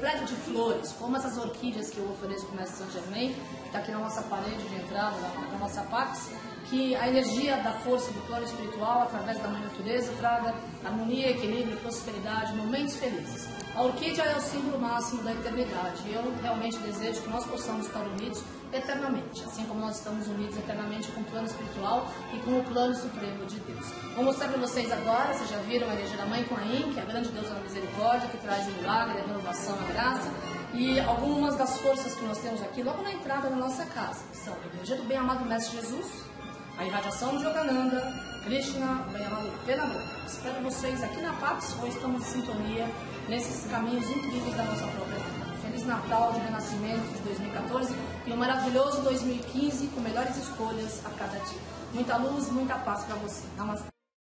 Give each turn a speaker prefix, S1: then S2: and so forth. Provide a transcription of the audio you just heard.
S1: repleto de flores, como essas orquídeas que eu ofereço para o Mestre Saint Germain, que está aqui na nossa parede de entrada, da nossa Pax, que a energia da força do plano espiritual, através da mãe natureza, traga harmonia, equilíbrio, prosperidade, momentos felizes. A orquídea é o símbolo máximo da eternidade e eu realmente desejo que nós possamos estar unidos eternamente, assim como nós estamos unidos eternamente com o plano espiritual e com o plano supremo de Deus. Vou mostrar para vocês agora, vocês já viram a energia da Mãe Kuan-Yin, que é a grande deusa da misericórdia, que traz o milagre, a renovação, a graça, e algumas das forças que nós temos aqui logo na entrada da nossa casa, que são a energia do bem-amado Mestre Jesus, a irradiação de Yogananda, Krishna, o bem-amado Penamor. Espero vocês aqui na Pax, pois estamos em sintonia nesses caminhos incríveis da nossa própria vida. Feliz Natal de Renascimento de 2014 e um maravilhoso 2015 com melhores escolhas a cada dia. Muita luz, muita paz para você. Namastê.